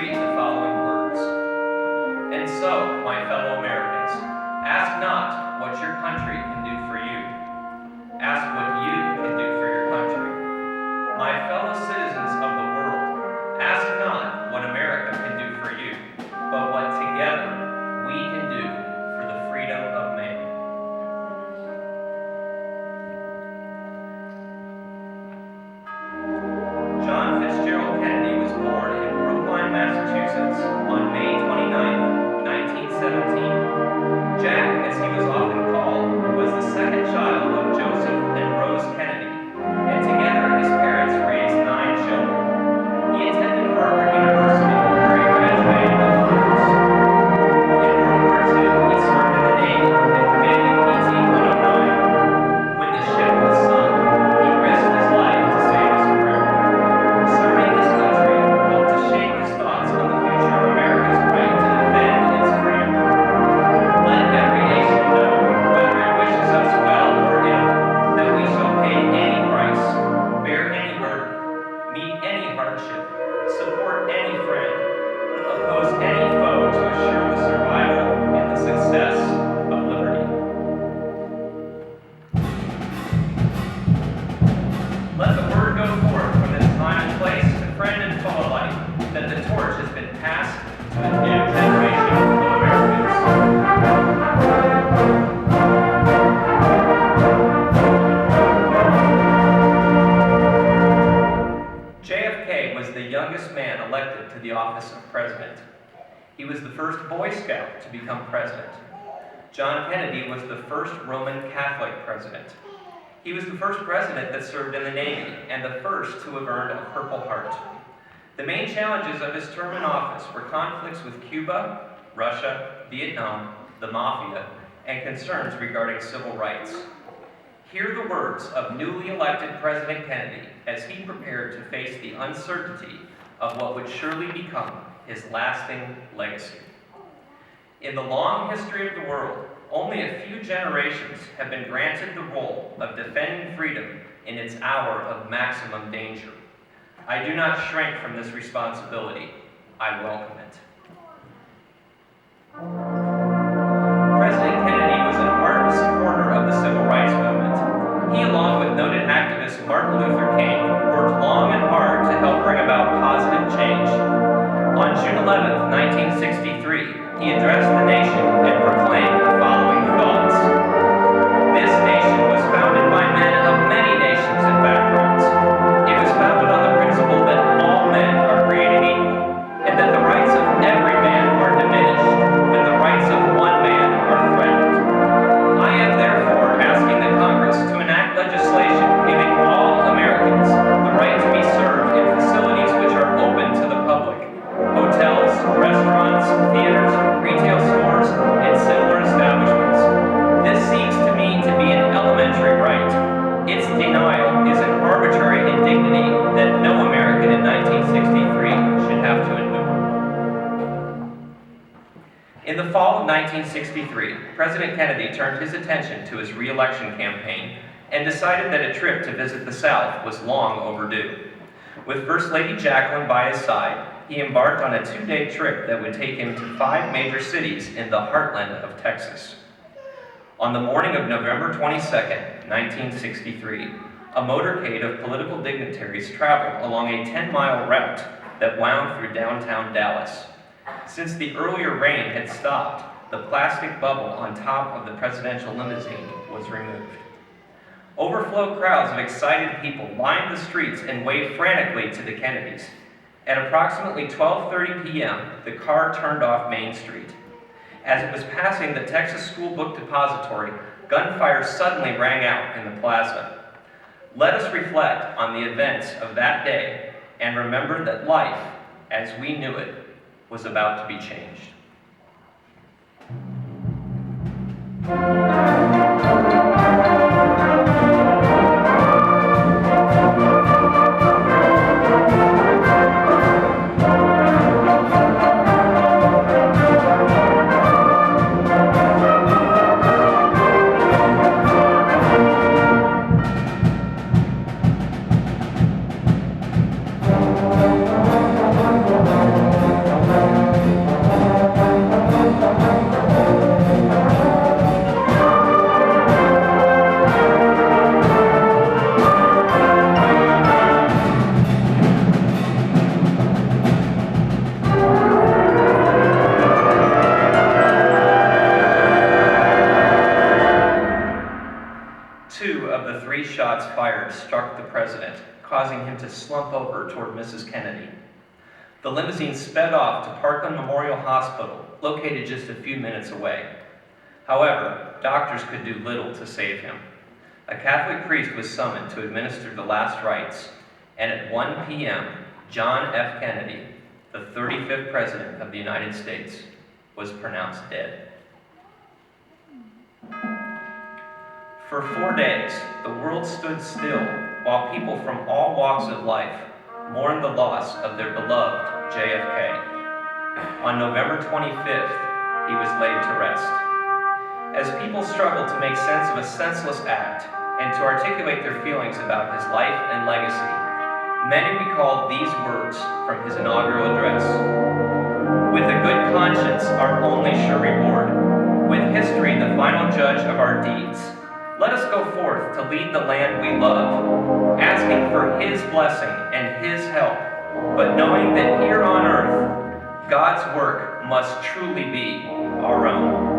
read the following words. And so, my fellow Americans, ask not what your country can do for you. Ask what you can do for your country. My fellow citizens of the world, ask not what America can do for you, but what together we can do for the freedom of man. John Fitzgerald Kennedy was born in Brookline, Massachusetts on May 29, 1917. Jack, as he was often called, was the second child of Joseph and Rose Kennedy, and together his parents raised 9 children. He attended Harvard University, where he graduated with honors. In World War II, he served in the Navy and commanded PT-109. When the ship was sunk, he risked his life to save his crew. Serving his country helped to shape his thoughts on the future of America's right to defend its freedom. Let every nation know, whether it wishes us well or ill, that we shall pay any price, bear any burden, meet any hardship, support any friend, oppose any foe to assure the survival and the success of liberty. Let the word go forth from this time and place to friend and foe alike, that the torch has been passed to a new generation of Americans. JFK was the youngest man elected to the office of president. He was the first Boy Scout to become president. John Kennedy was the first Roman Catholic president. He was the first president that served in the Navy and the first to have earned a Purple Heart. The main challenges of his term in office were conflicts with Cuba, Russia, Vietnam, the Mafia, and concerns regarding civil rights. Hear the words of newly elected President Kennedy as he prepared to face the uncertainty of what would surely become his lasting legacy. In the long history of the world, only a few generations have been granted the role of defending freedom in its hour of maximum danger. I do not shrink from this responsibility. I welcome it. President Kennedy was an ardent supporter of the civil rights movement. He, along with noted activist Martin Luther King, worked long and hard to help bring about positive change. On June 11, 1963, he addressed the nation and proclaimed the following thoughts. This nation was founded by men of many nations and backgrounds. It was founded on the principle that all men are created equal, and that the rights of every man are diminished when the rights of one man are threatened. I am therefore asking the Congress to enact legislation giving all Americans the right to be served in facilities which are open to the public. Hotels, restaurants, theaters, retail stores, and similar establishments. This seems to me to be an elementary right. Its denial is an arbitrary indignity that no American in 1963 should have to endure. In the fall of 1963, President Kennedy turned his attention to his re-election campaign and decided that a trip to visit the South was long overdue. With First Lady Jacqueline by his side, he embarked on a 2-day trip that would take him to 5 major cities in the heartland of Texas. On the morning of November 22, 1963, a motorcade of political dignitaries traveled along a 10-mile route that wound through downtown Dallas. Since the earlier rain had stopped, the plastic bubble on top of the presidential limousine was removed. Overflow crowds of excited people lined the streets and waved frantically to the Kennedys. At approximately 12:30 p.m., the car turned off Main Street. As it was passing the Texas School Book Depository, gunfire suddenly rang out in the plaza. Let us reflect on the events of that day and remember that life, as we knew it, was about to be changed. driver struck the president, causing him to slump over toward Mrs. Kennedy. The limousine sped off to Parkland Memorial Hospital, located just a few minutes away. However, doctors could do little to save him. A Catholic priest was summoned to administer the last rites, and at 1 p.m., John F. Kennedy, the 35th President of the United States, was pronounced dead. For 4 days, the world stood still while people from all walks of life mourned the loss of their beloved JFK. On November 25th, he was laid to rest. As people struggled to make sense of a senseless act and to articulate their feelings about his life and legacy, many recalled these words from his inaugural address. With a good conscience, our only sure reward, with history the final judge of our deeds, let us go forth to lead the land we love, asking for his blessing and his help, but knowing that here on earth, God's work must truly be our own.